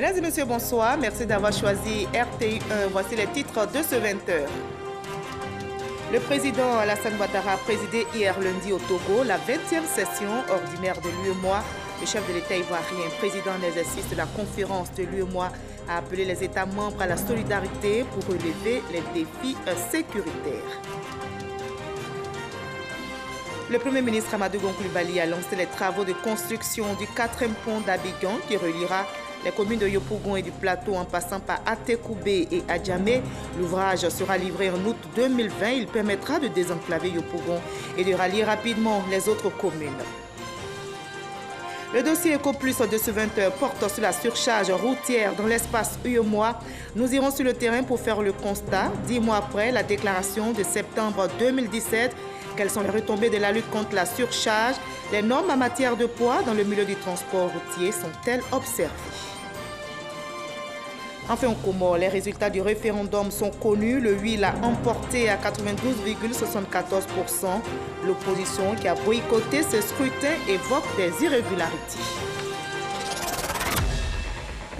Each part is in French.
Mesdames et messieurs, bonsoir. Merci d'avoir choisi RTI1. Voici les titres de ce 20h. Le président Alassane Ouattara a présidé hier lundi au Togo la 20e session ordinaire de l'UEMOA. Le chef de l'État ivoirien, président en exercice de la conférence de l'UEMOA, a appelé les États membres à la solidarité pour relever les défis sécuritaires. Le Premier ministre Amadou Gon Coulibaly a lancé les travaux de construction du 4e pont d'Abidjan qui reliera les communes de Yopougon et du Plateau en passant par Atekoubé et Adjamé. L'ouvrage sera livré en août 2020. Il permettra de désenclaver Yopougon et de rallier rapidement les autres communes. Le dossier EcoPlus de ce 20h porte sur la surcharge routière dans l'espace UEMOA. Nous irons sur le terrain pour faire le constat. 10 mois après la déclaration de septembre 2017, quelles sont les retombées de la lutte contre la surcharge? Les normes en matière de poids dans le milieu du transport routier sont-elles observées? Enfin, au Comores, les résultats du référendum sont connus. Le oui l'a emporté à 92,74%. L'opposition qui a boycotté ce scrutin évoque des irrégularités.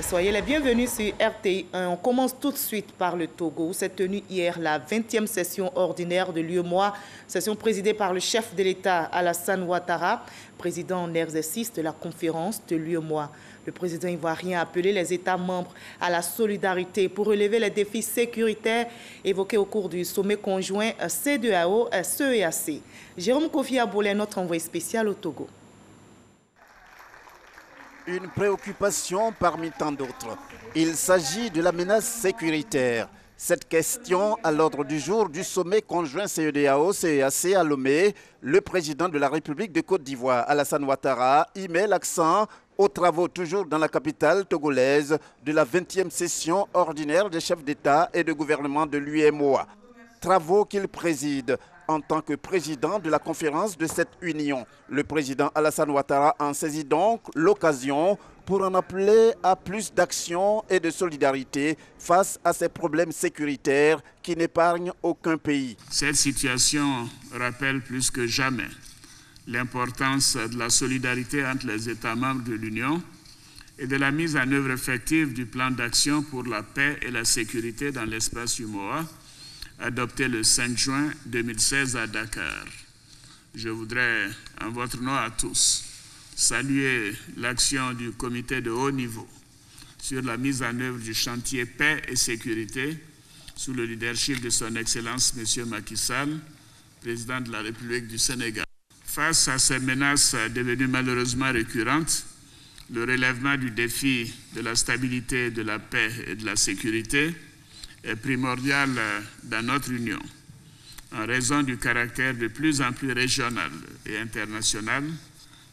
Soyez les bienvenus sur RTI1. On commence tout de suite par le Togo, où s'est tenue hier la 20e session ordinaire de l'UEMOA, session présidée par le chef de l'État Alassane Ouattara, président en exercice de la conférence de l'UEMOA. Le président ivoirien a appelé les États membres à la solidarité pour relever les défis sécuritaires évoqués au cours du sommet conjoint CEDEAO-CEAC. Jérôme Kofi Aboulé, notre envoyé spécial au Togo. Une préoccupation parmi tant d'autres. Il s'agit de la menace sécuritaire. Cette question à l'ordre du jour du sommet conjoint CEDEAO-CEAC à Lomé, le président de la République de Côte d'Ivoire, Alassane Ouattara, y met l'accent aux travaux toujours dans la capitale togolaise de la 20e session ordinaire des chefs d'État et de gouvernement de l'UEMOA. Travaux qu'il préside en tant que président de la conférence de cette union. Le président Alassane Ouattara en saisit donc l'occasion pour en appeler à plus d'action et de solidarité face à ces problèmes sécuritaires qui n'épargnent aucun pays. Cette situation rappelle plus que jamais l'importance de la solidarité entre les États membres de l'Union et de la mise en œuvre effective du plan d'action pour la paix et la sécurité dans l'espace UEMOA, adopté le 5 juin 2016 à Dakar. Je voudrais, en votre nom à tous, saluer l'action du comité de haut niveau sur la mise en œuvre du chantier paix et sécurité sous le leadership de son Excellence M. Macky Sall, président de la République du Sénégal. Face à ces menaces devenues malheureusement récurrentes, le relèvement du défi de la stabilité, de la paix et de la sécurité est primordial dans notre Union, en raison du caractère de plus en plus régional et international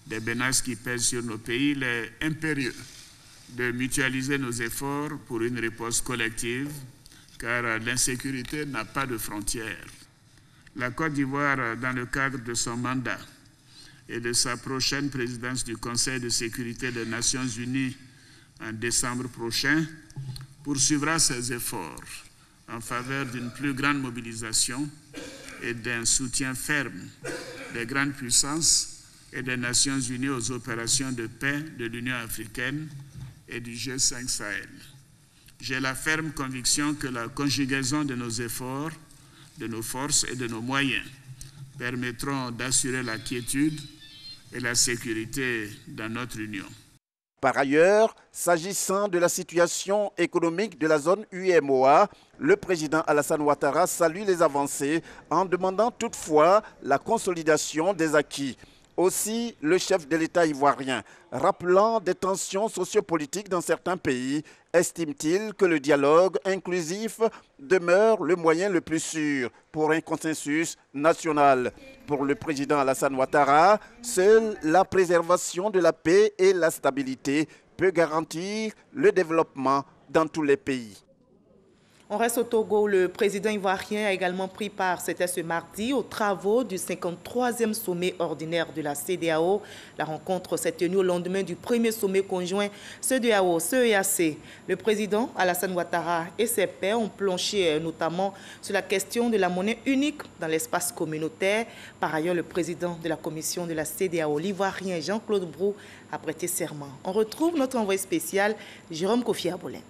des menaces qui pèsent sur nos pays. Il est impérieux de mutualiser nos efforts pour une réponse collective, car l'insécurité n'a pas de frontières. La Côte d'Ivoire, dans le cadre de son mandat et de sa prochaine présidence du Conseil de sécurité des Nations Unies en décembre prochain, poursuivra ses efforts en faveur d'une plus grande mobilisation et d'un soutien ferme des grandes puissances et des Nations Unies aux opérations de paix de l'Union africaine et du G5 Sahel. J'ai la ferme conviction que la conjugaison de nos efforts, de nos forces et de nos moyens permettront d'assurer la quiétude et la sécurité dans notre Union. Par ailleurs, s'agissant de la situation économique de la zone UEMOA, le président Alassane Ouattara salue les avancées en demandant toutefois la consolidation des acquis. Aussi, le chef de l'État ivoirien, rappelant des tensions sociopolitiques dans certains pays, estime-t-il que le dialogue inclusif demeure le moyen le plus sûr pour un consensus national. Pour le président Alassane Ouattara, seule la préservation de la paix et la stabilité peut garantir le développement dans tous les pays. On reste au Togo. Le président ivoirien a également pris part, c'était ce mardi, aux travaux du 53e sommet ordinaire de la CEDEAO. La rencontre s'est tenue au lendemain du premier sommet conjoint CEDEAO-CEEAC. Le président Alassane Ouattara et ses pairs ont planché notamment sur la question de la monnaie unique dans l'espace communautaire. Par ailleurs, le président de la commission de la CEDEAO, l'Ivoirien Jean-Claude Brou, a prêté serment. On retrouve notre envoyé spécial, Jérôme Kofi Abolin.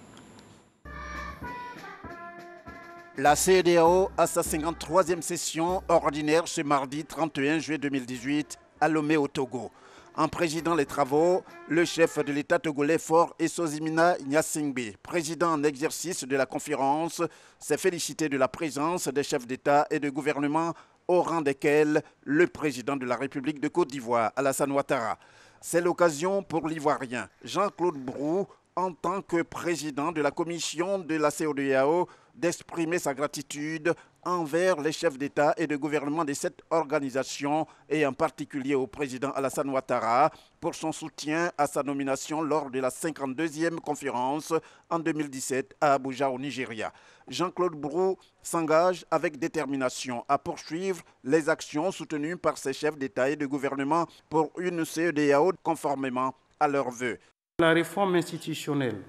La CEDEAO a sa 53e session ordinaire ce mardi 31 juillet 2018 à Lomé au Togo. En présidant les travaux, le chef de l'État togolais Faure Essozimina Gnassingbé, président en exercice de la conférence, s'est félicité de la présence des chefs d'État et de gouvernement au rang desquels le président de la République de Côte d'Ivoire, Alassane Ouattara. C'est l'occasion pour l'Ivoirien Jean-Claude Brou, en tant que président de la commission de la CEDEAO, d'exprimer sa gratitude envers les chefs d'État et de gouvernement de cette organisation et en particulier au président Alassane Ouattara pour son soutien à sa nomination lors de la 52e conférence en 2017 à Abuja au Nigeria. Jean-Claude Brou s'engage avec détermination à poursuivre les actions soutenues par ces chefs d'État et de gouvernement pour une CEDEAO conformément à leurs vœux. La réforme institutionnelle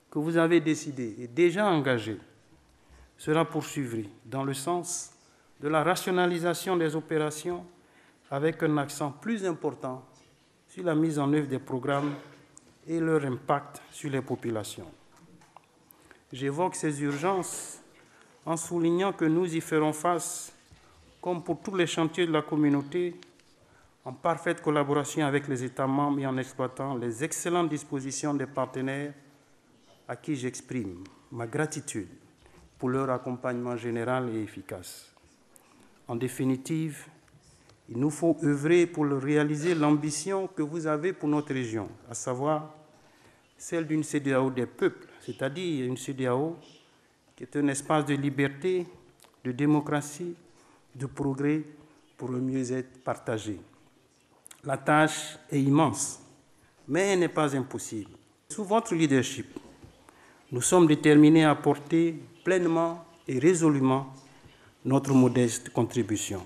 que vous avez décidée et déjà engagée sera poursuivie dans le sens de la rationalisation des opérations avec un accent plus important sur la mise en œuvre des programmes et leur impact sur les populations. J'évoque ces urgences en soulignant que nous y ferons face, comme pour tous les chantiers de la communauté, en parfaite collaboration avec les États membres et en exploitant les excellentes dispositions des partenaires à qui j'exprime ma gratitude pour leur accompagnement général et efficace. En définitive, il nous faut œuvrer pour réaliser l'ambition que vous avez pour notre région, à savoir celle d'une CEDEAO des peuples, c'est-à-dire une CEDEAO qui est un espace de liberté, de démocratie, de progrès pour le mieux-être partagé. La tâche est immense, mais elle n'est pas impossible. Sous votre leadership, nous sommes déterminés à apporter pleinement et résolument notre modeste contribution.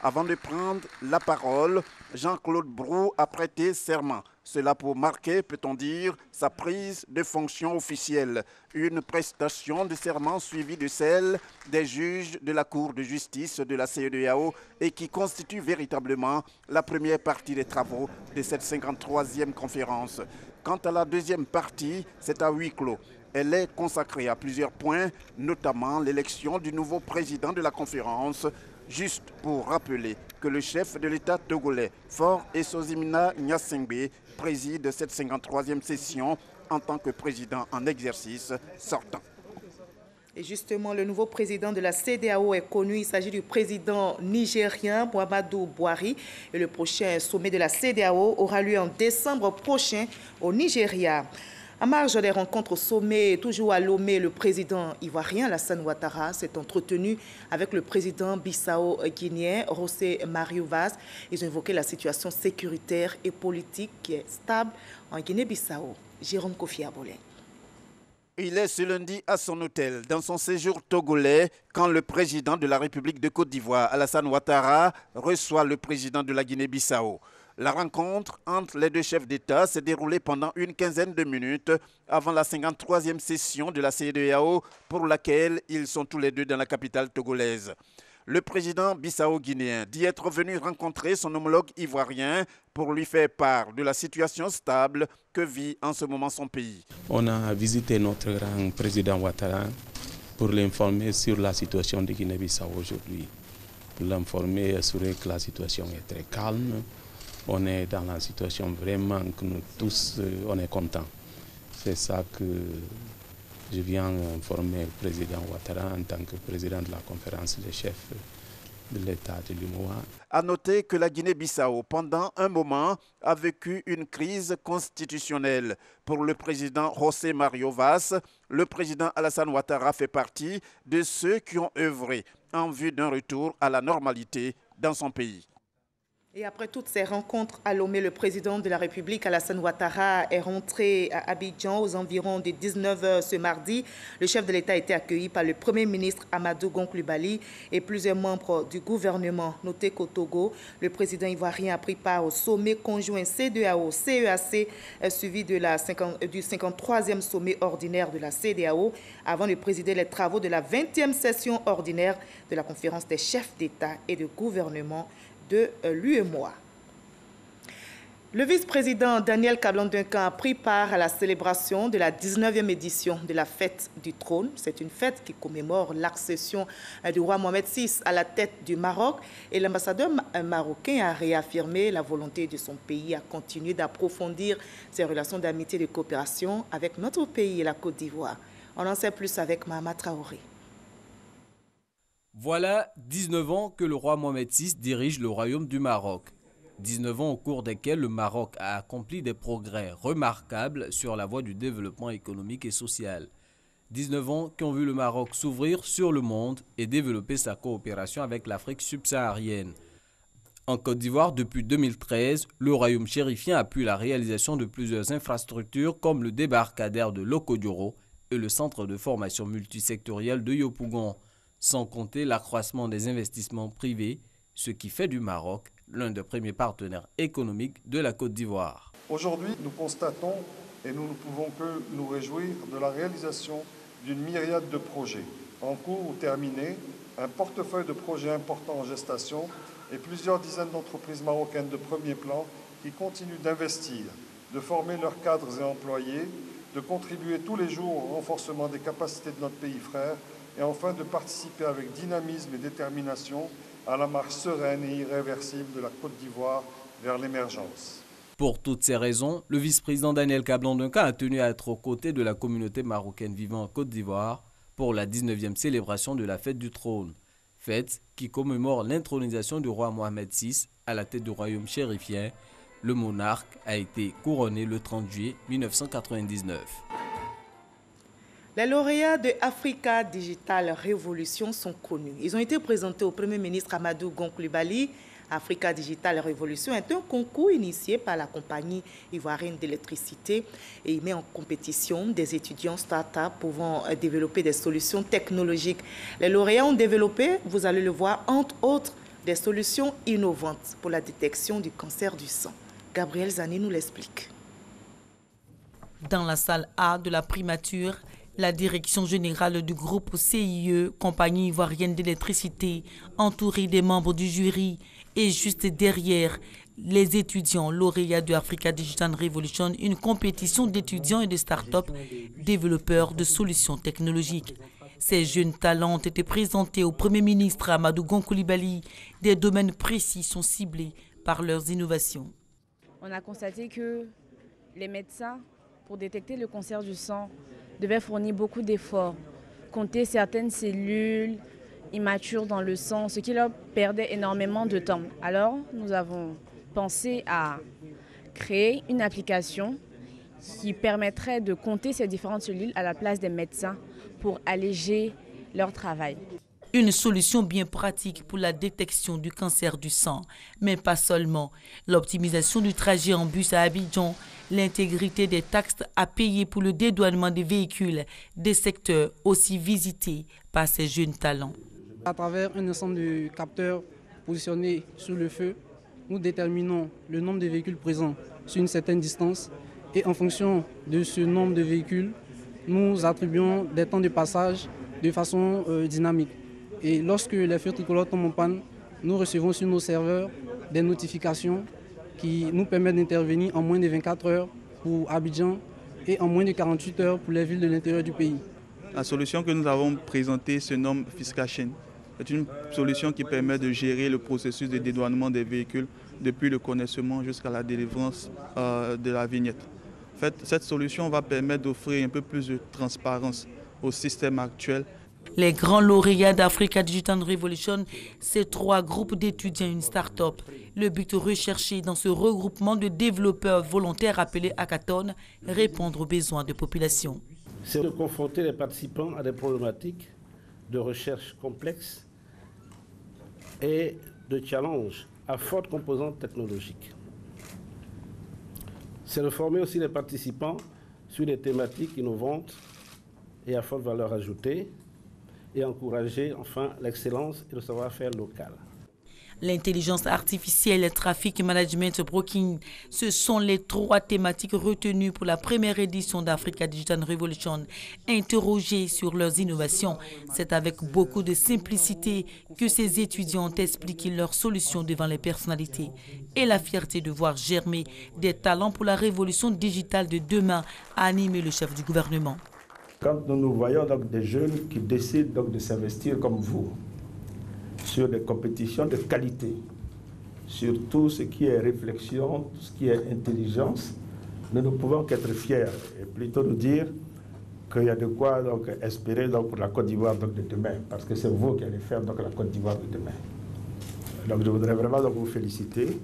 Avant de prendre la parole, Jean-Claude Brou a prêté serment. Cela pour marquer, peut-on dire, sa prise de fonction officielle. Une prestation de serment suivie de celle des juges de la Cour de justice de la CEDEAO et qui constitue véritablement la première partie des travaux de cette 53e conférence. Quant à la deuxième partie, c'est à huis clos. Elle est consacrée à plusieurs points, notamment l'élection du nouveau président de la conférence. Juste pour rappeler que le chef de l'État togolais, Faure Essozimina Gnassingbé, préside cette 53e session en tant que président en exercice sortant. Et justement, le nouveau président de la CEDEAO est connu. Il s'agit du président nigérien Muhammadu Buhari. Et le prochain sommet de la CEDEAO aura lieu en décembre prochain au Nigeria. À marge des rencontres au sommet, toujours à Lomé, le président ivoirien Alassane Ouattara s'est entretenu avec le président bissau-guinéen José Mario Vaz. Ils ont évoqué la situation sécuritaire et politique qui est stable en Guinée-Bissau. Jérôme Kofi Abolin. Il est ce lundi à son hôtel, dans son séjour togolais, quand le président de la République de Côte d'Ivoire, Alassane Ouattara, reçoit le président de la Guinée-Bissau. La rencontre entre les deux chefs d'État s'est déroulée pendant une quinzaine de minutes avant la 53e session de la CEDEAO pour laquelle ils sont tous les deux dans la capitale togolaise. Le président bissau-guinéen dit être venu rencontrer son homologue ivoirien pour lui faire part de la situation stable que vit en ce moment son pays. On a visité notre grand président Ouattara pour l'informer sur la situation de Guinée-Bissau aujourd'hui. Pour l'informer et assurer que la situation est très calme. On est dans la situation vraiment que nous tous, on est contents. C'est ça que je viens informer le président Ouattara en tant que président de la conférence des chefs de l'État de l'UMOA. À noter que la Guinée-Bissau, pendant un moment, a vécu une crise constitutionnelle. Pour le président José Mario Vaz, le président Alassane Ouattara fait partie de ceux qui ont œuvré en vue d'un retour à la normalité dans son pays. Et après toutes ces rencontres à Lomé, le président de la République, Alassane Ouattara, est rentré à Abidjan aux environs de 19 h ce mardi. Le chef de l'État a été accueilli par le Premier ministre Amadou Gon Coulibaly et plusieurs membres du gouvernement. Notez qu'au Togo, le président ivoirien a pris part au sommet conjoint CEDEAO-CEAC, suivi de du 53e sommet ordinaire de la CEDEAO, avant de présider les travaux de la 20e session ordinaire de la conférence des chefs d'État et de gouvernement de l'UEMOA. Le vice-président Daniel Kablan-Duncan a pris part à la célébration de la 19e édition de la fête du trône. C'est une fête qui commémore l'accession du roi Mohamed VI à la tête du Maroc. Et l'ambassadeur marocain a réaffirmé la volonté de son pays à continuer d'approfondir ses relations d'amitié et de coopération avec notre pays et la Côte d'Ivoire. On en sait plus avec Mahama Traoré. Voilà 19 ans que le roi Mohamed VI dirige le royaume du Maroc. 19 ans au cours desquels le Maroc a accompli des progrès remarquables sur la voie du développement économique et social. 19 ans qui ont vu le Maroc s'ouvrir sur le monde et développer sa coopération avec l'Afrique subsaharienne. En Côte d'Ivoire, depuis 2013, le royaume chérifien appuie la réalisation de plusieurs infrastructures comme le débarcadère de Loko-Dioro et le centre de formation multisectoriel de Yopougon, sans compter l'accroissement des investissements privés, ce qui fait du Maroc l'un des premiers partenaires économiques de la Côte d'Ivoire. Aujourd'hui, nous constatons et nous ne pouvons que nous réjouir de la réalisation d'une myriade de projets en cours ou terminés, un portefeuille de projets importants en gestation et plusieurs dizaines d'entreprises marocaines de premier plan qui continuent d'investir, de former leurs cadres et employés, de contribuer tous les jours au renforcement des capacités de notre pays frère et enfin de participer avec dynamisme et détermination à la marche sereine et irréversible de la Côte d'Ivoire vers l'émergence. Pour toutes ces raisons, le vice-président Daniel Kablan-Duncan a tenu à être aux côtés de la communauté marocaine vivant en Côte d'Ivoire pour la 19e célébration de la fête du trône, fête qui commémore l'intronisation du roi Mohamed VI à la tête du royaume chérifien. Le monarque a été couronné le 30 juillet 1999. Les lauréats de Africa Digital Revolution sont connus. Ils ont été présentés au Premier ministre Amadou Gon Coulibaly. Africa Digital Revolution est un concours initié par la compagnie ivoirienne d'électricité et il met en compétition des étudiants start-up pouvant développer des solutions technologiques. Les lauréats ont développé, vous allez le voir, entre autres, des solutions innovantes pour la détection du cancer du sang. Gabriel Zani nous l'explique. Dans la salle A de la primature, la direction générale du groupe CIE, compagnie ivoirienne d'électricité, entourée des membres du jury, et juste derrière les étudiants lauréats de Africa Digital Revolution, une compétition d'étudiants et de start-up développeurs de solutions technologiques. Ces jeunes talents ont été présentés au Premier ministre Amadou Gon Coulibaly. Des domaines précis sont ciblés par leurs innovations. On a constaté que les médecins, pour détecter le cancer du sang, devaient fournir beaucoup d'efforts, compter certaines cellules immatures dans le sang, ce qui leur perdait énormément de temps. Alors, nous avons pensé à créer une application qui permettrait de compter ces différentes cellules à la place des médecins pour alléger leur travail. Une solution bien pratique pour la détection du cancer du sang, mais pas seulement. L'optimisation du trajet en bus à Abidjan, l'intégrité des taxes à payer pour le dédouanement des véhicules, des secteurs aussi visités par ces jeunes talents. À travers un ensemble de capteurs positionnés sur le feu, nous déterminons le nombre de véhicules présents sur une certaine distance et en fonction de ce nombre de véhicules, nous attribuons des temps de passage de façon dynamique. Et lorsque les feux tricolores tombent en panne, nous recevons sur nos serveurs des notifications qui nous permettent d'intervenir en moins de 24 heures pour Abidjan et en moins de 48 heures pour les villes de l'intérieur du pays. La solution que nous avons présentée se nomme FiscaChain. C'est une solution qui permet de gérer le processus de dédouanement des véhicules depuis le connaissement jusqu'à la délivrance de la vignette. En fait, cette solution va permettre d'offrir un peu plus de transparence au système actuel. Les grands lauréats d'Africa Digital Revolution, c'est 3 groupes d'étudiants et une start-up. Le but recherché dans ce regroupement de développeurs volontaires appelé Hackathon, répondre aux besoins de population. C'est de confronter les participants à des problématiques de recherche complexes et de challenges à forte composante technologique. C'est de former aussi les participants sur des thématiques innovantes et à forte valeur ajoutée et encourager enfin l'excellence et le savoir-faire local. L'intelligence artificielle, le trafic management, broking, ce sont les 3 thématiques retenues pour la première édition d'Africa Digital Revolution. Interrogés sur leurs innovations, c'est avec beaucoup de simplicité que ces étudiants ont expliqué leurs solutions devant les personnalités et la fierté de voir germer des talents pour la révolution digitale de demain, a animé le chef du gouvernement. Quand nous voyons donc des jeunes qui décident donc de s'investir comme vous, sur des compétitions de qualité, sur tout ce qui est réflexion, tout ce qui est intelligence, nous ne pouvons qu'être fiers et plutôt nous dire qu'il y a de quoi donc espérer donc pour la Côte d'Ivoire de demain, parce que c'est vous qui allez faire donc la Côte d'Ivoire de demain. Donc je voudrais vraiment donc vous féliciter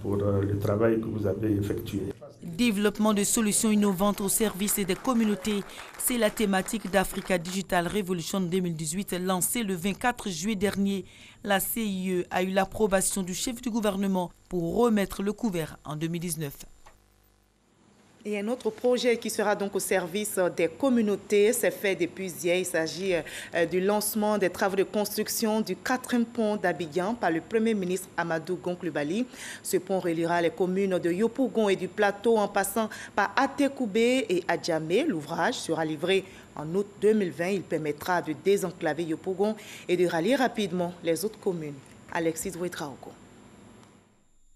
pour le travail que vous avez effectué. Développement de solutions innovantes au service des communautés, c'est la thématique d'Africa Digital Revolution 2018 lancée le 24 juillet dernier. La CIE a eu l'approbation du chef du gouvernement pour remettre le couvert en 2019. Et un autre projet qui sera donc au service des communautés, c'est fait depuis hier. Il s'agit du lancement des travaux de construction du 4e pont d'Abidjan par le Premier ministre Amadou Gon Coulibaly. Ce pont reliera les communes de Yopougon et du Plateau en passant par Atekoubé et Adjamé. L'ouvrage sera livré en août 2020. Il permettra de désenclaver Yopougon et de rallier rapidement les autres communes. Alexis Ouetraogo.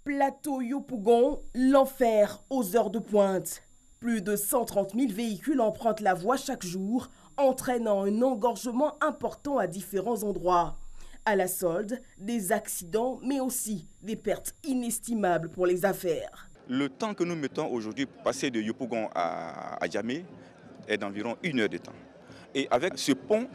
Plateau Yopougon, l'enfer aux heures de pointe. Plus de 130 000 véhicules empruntent la voie chaque jour, entraînant un engorgement important à différents endroits. À la solde, des accidents, mais aussi des pertes inestimables pour les affaires. Le temps que nous mettons aujourd'hui pour passer de Yopougon à Adjamé est d'environ 1 heure de temps. Et avec ce pont,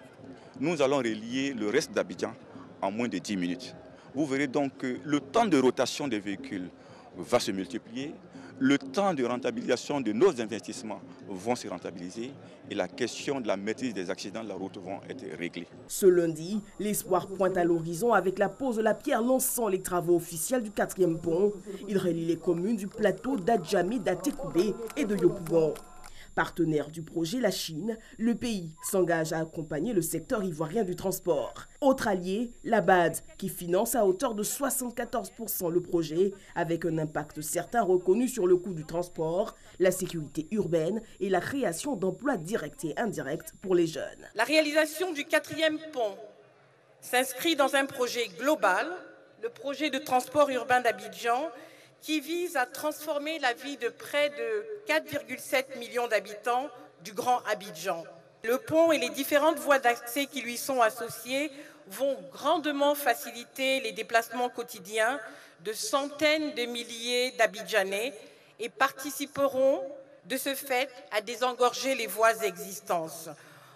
nous allons relier le reste d'Abidjan en moins de 10 minutes. Vous verrez donc que le temps de rotation des véhicules va se multiplier, le temps de rentabilisation de nos investissements vont se rentabiliser et la question de la maîtrise des accidents de la route vont être réglée. Ce lundi, l'espoir pointe à l'horizon avec la pose de la pierre lançant les travaux officiels du 4e pont. Il relie les communes du plateau d'Adjamé, d'Atekoubé et de Yopougon. Partenaire du projet, la Chine, le pays s'engage à accompagner le secteur ivoirien du transport. Autre allié, la BAD, qui finance à hauteur de 74% le projet, avec un impact certain reconnu sur le coût du transport, la sécurité urbaine et la création d'emplois directs et indirects pour les jeunes. La réalisation du 4e pont s'inscrit dans un projet global, le projet de transport urbain d'Abidjan, qui vise à transformer la vie de près de 4,7 millions d'habitants du Grand Abidjan. Le pont et les différentes voies d'accès qui lui sont associées vont grandement faciliter les déplacements quotidiens de centaines de milliers d'Abidjanais et participeront de ce fait à désengorger les voies existantes.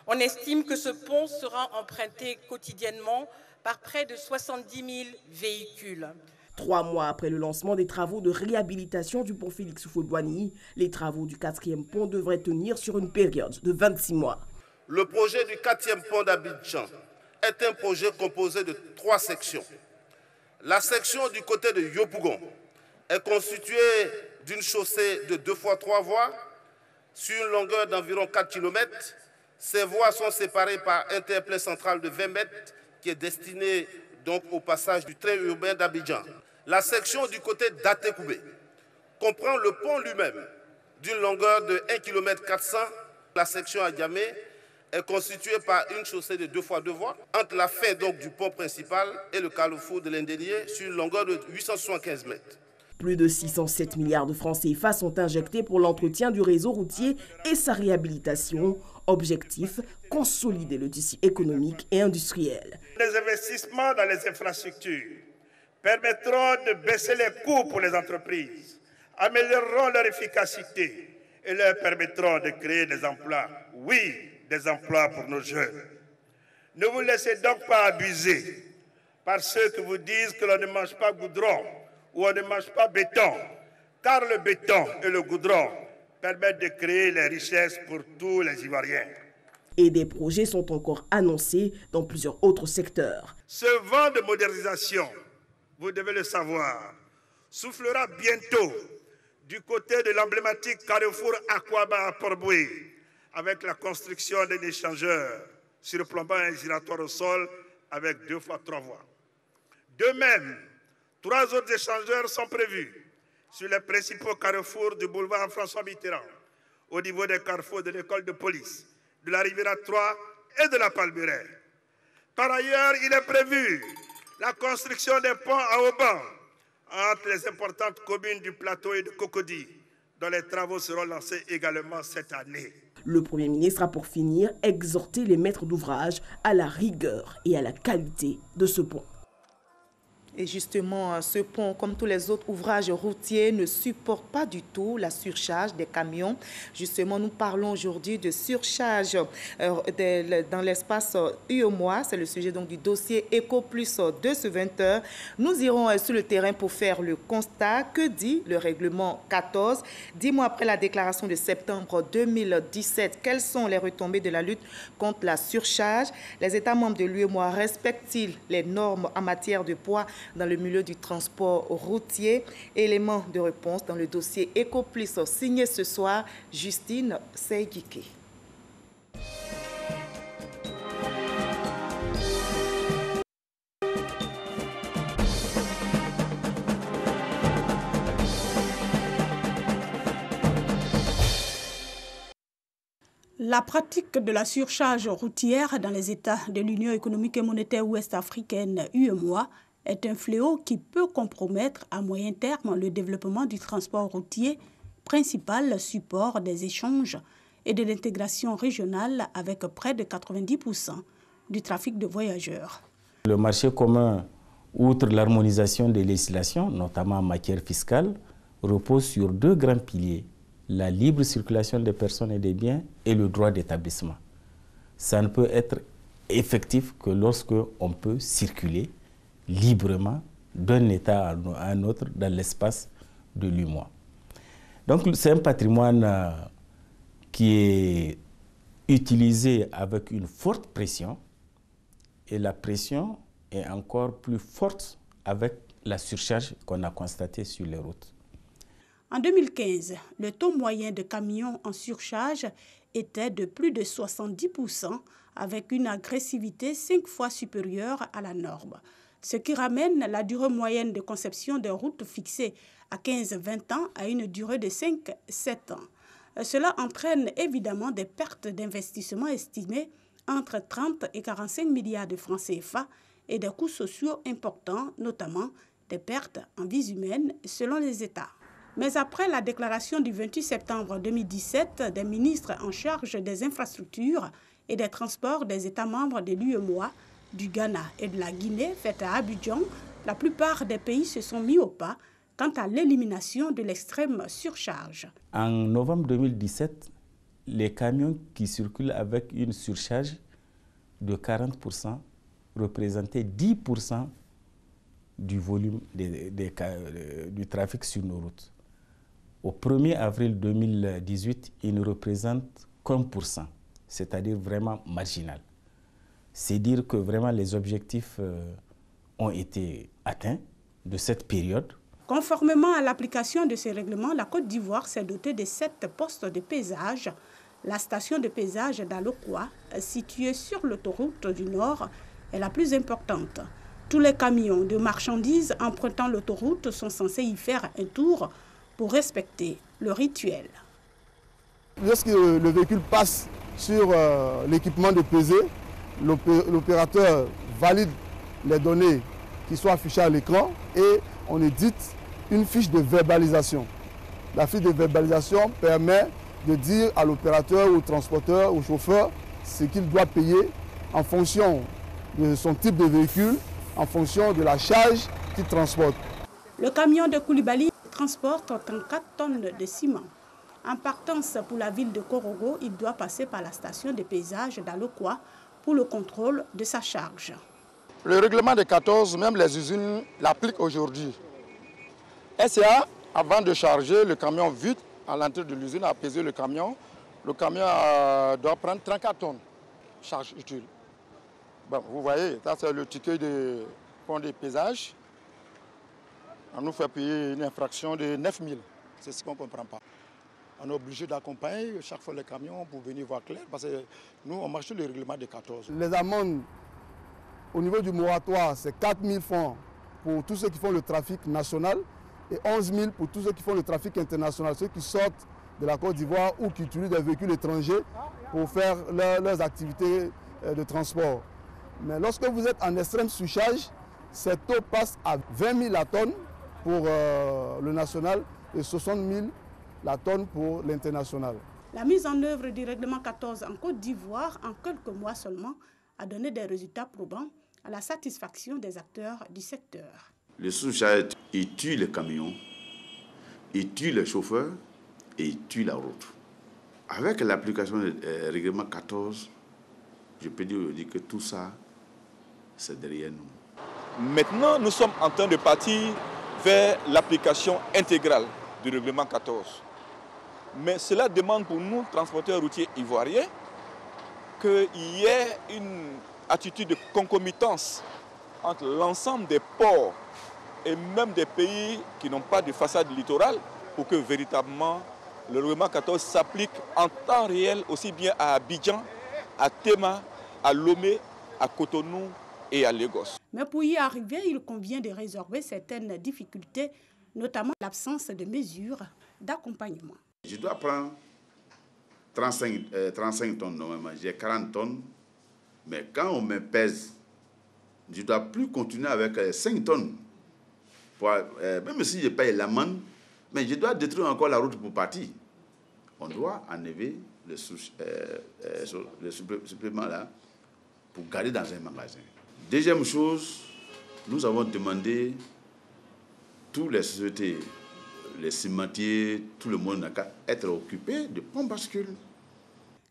On estime que ce pont sera emprunté quotidiennement par près de 70 000 véhicules. 3 mois après le lancement des travaux de réhabilitation du pont Félix Houphouët-Boigny, les travaux du 4e pont devraient tenir sur une période de 26 mois. Le projet du 4e pont d'Abidjan est un projet composé de 3 sections. La section du côté de Yopougon est constituée d'une chaussée de 2 fois 3 voies sur une longueur d'environ 4 km. Ces voies sont séparées par un terre-plein central de 20 mètres qui est destiné donc au passage du train urbain d'Abidjan. La section du côté d'Atekoubé comprend le pont lui-même d'une longueur de 1 km 400. La section Adjamé est constituée par une chaussée de 2 fois 2 voies entre la fin donc du pont principal et le carrefour de l'Indélié sur une longueur de 875 mètres. Plus de 607 milliards de francs CFA sont injectés pour l'entretien du réseau routier et sa réhabilitation. Objectif, consolider le tissu économique et industriel. Les investissements dans les infrastructures permettront de baisser les coûts pour les entreprises, amélioreront leur efficacité et leur permettront de créer des emplois. Oui, des emplois pour nos jeunes. Ne vous laissez donc pas abuser par ceux qui vous disent que l'on ne mange pas goudron ou on ne mange pas béton, car le béton et le goudron permettent de créer les richesses pour tous les Ivoiriens. Et des projets sont encore annoncés dans plusieurs autres secteurs. Ce vent de modernisation vous devez le savoir, soufflera bientôt du côté de l'emblématique carrefour Aquaba à Port-Boué, avec la construction d'un échangeur surplombant un giratoire au sol avec 2 fois 3 voies. De même, 3 autres échangeurs sont prévus sur les principaux carrefours du boulevard François Mitterrand, au niveau des carrefours de l'école de police, de la Riviera 3 et de la Palmeraie. Par ailleurs, il est prévu la construction des ponts à haubans entre les importantes communes du plateau et de Cocody, dont les travaux seront lancés également cette année. Le Premier ministre a pour finir exhorté les maîtres d'ouvrage à la rigueur et à la qualité de ce pont. Et justement, ce pont, comme tous les autres ouvrages routiers, ne supporte pas du tout la surcharge des camions. Justement, nous parlons aujourd'hui de surcharge dans l'espace UEMOA. C'est le sujet donc du dossier Éco Plus de ce 20h. Nous irons sur le terrain pour faire le constat. Que dit le règlement 14? 10 mois après la déclaration de septembre 2017, quelles sont les retombées de la lutte contre la surcharge? Les États membres de l'UEMOA respectent-ils les normes en matière de poids dans le milieu du transport routier? Élément de réponse dans le dossier Éco Plus signé ce soir Justine Seigike. La pratique de la surcharge routière dans les États de l'Union économique et monétaire ouest-africaine UEMOA est un fléau qui peut compromettre à moyen terme le développement du transport routier, principal support des échanges et de l'intégration régionale avec près de 90% du trafic de voyageurs. Le marché commun, outre l'harmonisation des législations, notamment en matière fiscale, repose sur 2 grands piliers: la libre circulation des personnes et des biens et le droit d'établissement. Ça ne peut être effectif que lorsque on peut circuler librement d'un État à un autre dans l'espace de l'UEMOA. Donc c'est un patrimoine qui est utilisé avec une forte pression, et la pression est encore plus forte avec la surcharge qu'on a constatée sur les routes. En 2015, le taux moyen de camions en surcharge était de plus de 70%, avec une agressivité 5 fois supérieure à la norme, ce qui ramène la durée moyenne de conception des routes fixée à 15-20 ans à une durée de 5-7 ans. Cela entraîne évidemment des pertes d'investissement estimées entre 30 et 45 milliards de francs CFA et des coûts sociaux importants, notamment des pertes en vies humaines selon les États. Mais après la déclaration du 28 septembre 2017 des ministres en charge des infrastructures et des transports des États membres de l'UEMOA, du Ghana et de la Guinée, faite à Abidjan, la plupart des pays se sont mis au pas quant à l'élimination de l'extrême surcharge. En novembre 2017, les camions qui circulent avec une surcharge de 40% représentaient 10% du volume du trafic sur nos routes. Au 1er avril 2018, ils ne représentent qu'1%, c'est-à-dire vraiment marginal. C'est dire que vraiment les objectifs ont été atteints de cette période. Conformément à l'application de ces règlements, la Côte d'Ivoire s'est dotée de 7 postes de péage. La station de péage d'Alokwa, située sur l'autoroute du Nord, est la plus importante. Tous les camions de marchandises empruntant l'autoroute sont censés y faire un tour pour respecter le rituel. Lorsque le véhicule passe sur l'équipement de pesée, l'opérateur valide les données qui sont affichées à l'écran et on édite une fiche de verbalisation. La fiche de verbalisation permet de dire à l'opérateur, au transporteur, au chauffeur ce qu'il doit payer en fonction de son type de véhicule, en fonction de la charge qu'il transporte. Le camion de Koulibaly transporte 34 tonnes de ciment. En partance pour la ville de Korogo, il doit passer par la station de péage d'Alokwa pour le contrôle de sa charge. Le règlement des 14, même les usines l'appliquent aujourd'hui. SCA, avant de charger le camion vide à l'entrée de l'usine, à peser le camion doit prendre 34 tonnes de charge utile. Bon, vous voyez, ça c'est le ticket de pont de pesage. On nous fait payer une infraction de 9 000. C'est ce qu'on ne comprend pas. On est obligé d'accompagner chaque fois les camions pour venir voir clair, parce que nous, on marche sur le règlement de 14. Les amendes au niveau du moratoire, c'est 4 000 francs pour tous ceux qui font le trafic national et 11 000 pour tous ceux qui font le trafic international, ceux qui sortent de la Côte d'Ivoire ou qui utilisent des véhicules étrangers pour faire leurs activités de transport. Mais lorsque vous êtes en extrême surcharge, ces taux passent à 20 000 la tonne pour le national et 60 000 la tonne pour l'international. La mise en œuvre du règlement 14 en Côte d'Ivoire, en quelques mois seulement, a donné des résultats probants à la satisfaction des acteurs du secteur. Le surcharge, il tue les camions, il tue les chauffeurs et il tue la route. Avec l'application du règlement 14, je peux dire que tout ça, c'est derrière nous. Maintenant, nous sommes en train de partir vers l'application intégrale du règlement 14. Mais cela demande pour nous, transporteurs routiers ivoiriens, qu'il y ait une attitude de concomitance entre l'ensemble des ports et même des pays qui n'ont pas de façade littorale pour que véritablement le règlement 14 s'applique en temps réel aussi bien à Abidjan, à Tema, à Lomé, à Cotonou et à Lagos. Mais pour y arriver, il convient de résorber certaines difficultés, notamment l'absence de mesures d'accompagnement. Je dois prendre 35 tonnes normalement, j'ai 40 tonnes, mais quand on me pèse, je ne dois plus continuer avec 5 tonnes. Même si je paye l'amende, mais je dois détruire encore la route pour partir. On doit enlever le supplément là pour garder dans un magasin. Deuxième chose, nous avons demandé toutes les sociétés, les cimentiers, tout le monde n'a qu'à être occupé de pompes bascules.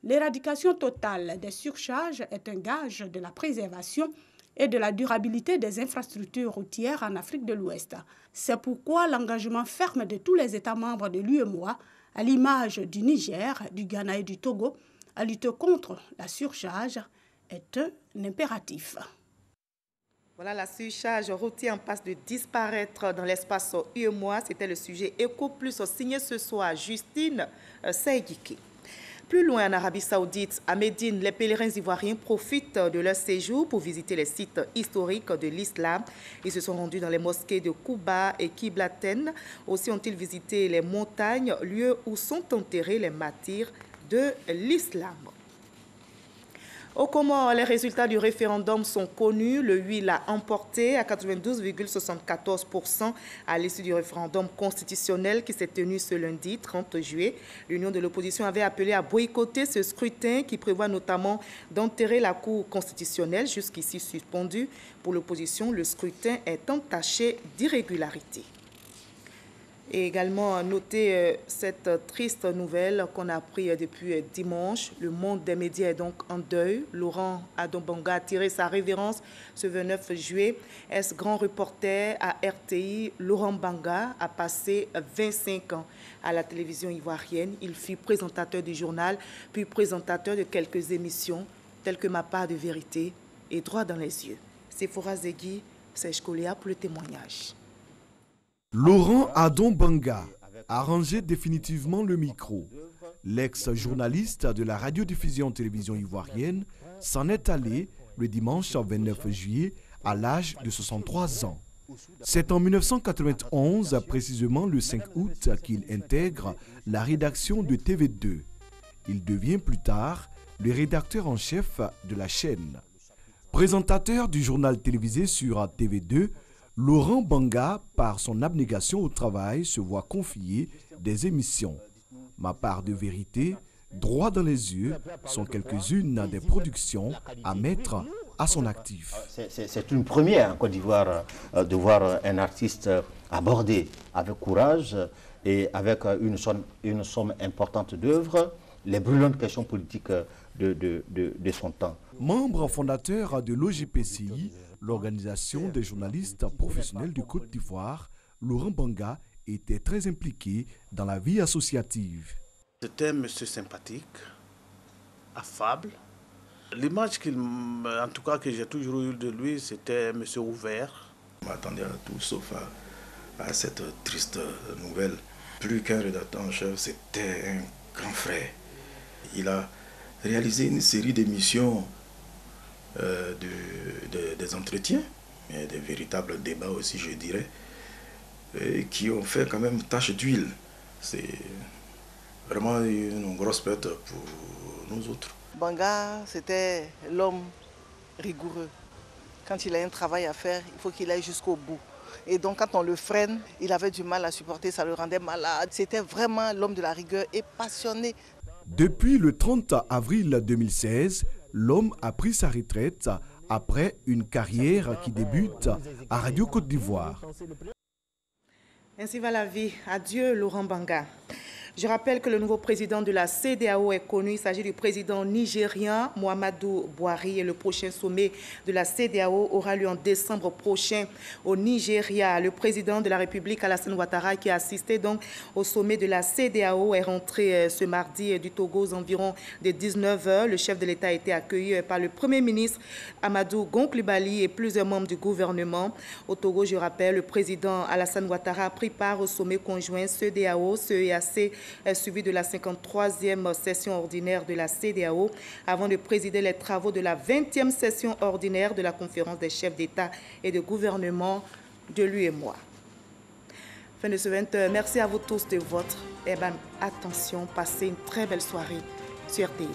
L'éradication totale des surcharges est un gage de la préservation et de la durabilité des infrastructures routières en Afrique de l'Ouest. C'est pourquoi l'engagement ferme de tous les États membres de l'UEMOA, à l'image du Niger, du Ghana et du Togo, à lutter contre la surcharge est un impératif. Voilà, la surcharge routière en passe de disparaître dans l'espace UEMOA. C'était le sujet Éco Plus signé ce soir Justine Saïgiki. Plus loin en Arabie Saoudite, à Médine, les pèlerins ivoiriens profitent de leur séjour pour visiter les sites historiques de l'islam. Ils se sont rendus dans les mosquées de Kouba et Kiblaten. Aussi ont-ils visité les montagnes, lieux où sont enterrés les martyrs de l'islam. Au Comores, les résultats du référendum sont connus. Le oui l'a emporté à 92,74% à l'issue du référendum constitutionnel qui s'est tenu ce lundi 30 juillet. L'Union de l'opposition avait appelé à boycotter ce scrutin qui prévoit notamment d'enterrer la Cour constitutionnelle, jusqu'ici suspendue. Pour l'opposition, le scrutin est entaché d'irrégularité. Et également noter cette triste nouvelle qu'on a appris depuis dimanche. Le monde des médias est donc en deuil. Laurent Adom-Banga a tiré sa révérence ce 29 juillet. Ex-grand reporter à RTI, Laurent Banga a passé 25 ans à la télévision ivoirienne. Il fut présentateur du journal, puis présentateur de quelques émissions telles que Ma part de vérité et Droit dans les yeux. Sephora Zegui, Serge Koléa pour le témoignage. Laurent Adom-Banga a rangé définitivement le micro. L'ex-journaliste de la radiodiffusion-télévision ivoirienne s'en est allé le dimanche 29 juillet à l'âge de 63 ans. C'est en 1991, précisément le 5 août, qu'il intègre la rédaction de TV2. Il devient plus tard le rédacteur en chef de la chaîne. Présentateur du journal télévisé sur TV2, Laurent Banga, par son abnégation au travail, se voit confier des émissions. Ma part de vérité, Droit dans les yeux sont quelques-unes des productions à mettre à son actif. C'est une première en Côte d'Ivoire de voir un artiste aborder avec courage et avec une somme importante d'œuvres les brûlantes questions politiques de son temps. Membre fondateur de l'OGPCI, l'Organisation des journalistes professionnels de Côte d'Ivoire, Laurent Banga était très impliqué dans la vie associative. C'était un monsieur sympathique, affable. L'image en tout cas que j'ai toujours eue de lui, c'était un monsieur ouvert. On m'attendait à tout sauf à cette triste nouvelle. Plus qu'un rédacteur en chef, c'était un grand frère. Il a réalisé une série d'émissions, des entretiens, mais des véritables débats aussi, je dirais, qui ont fait quand même tache d'huile. C'est vraiment une grosse perte pour nous autres. Banga, c'était l'homme rigoureux. Quand il a un travail à faire, il faut qu'il aille jusqu'au bout. Et donc quand on le freine, il avait du mal à supporter, ça le rendait malade. C'était vraiment l'homme de la rigueur et passionné. Depuis le 30 avril 2016, l'homme a pris sa retraite après une carrière qui débute à Radio Côte d'Ivoire. Ainsi va la vie. Adieu Laurent Banga. Je rappelle que le nouveau président de la CEDEAO est connu. Il s'agit du président nigérien Muhammadu Buhari. Et le prochain sommet de la CEDEAO aura lieu en décembre prochain au Nigeria. Le président de la République, Alassane Ouattara, qui a assisté donc au sommet de la CEDEAO, est rentré ce mardi du Togo aux environs de 19 h. Le chef de l'État a été accueilli par le Premier ministre Amadou Gon Coulibaly et plusieurs membres du gouvernement. Au Togo, je rappelle, le président Alassane Ouattara a pris part au sommet conjoint CEDEAO-CEAC, suivi de la 53e session ordinaire de la CEDEAO, avant de présider les travaux de la 20e session ordinaire de la conférence des chefs d'État et de gouvernement de l'UEMOA. Fin de ce 20h. Merci à vous tous de votre attention. Passez une très belle soirée sur RTI.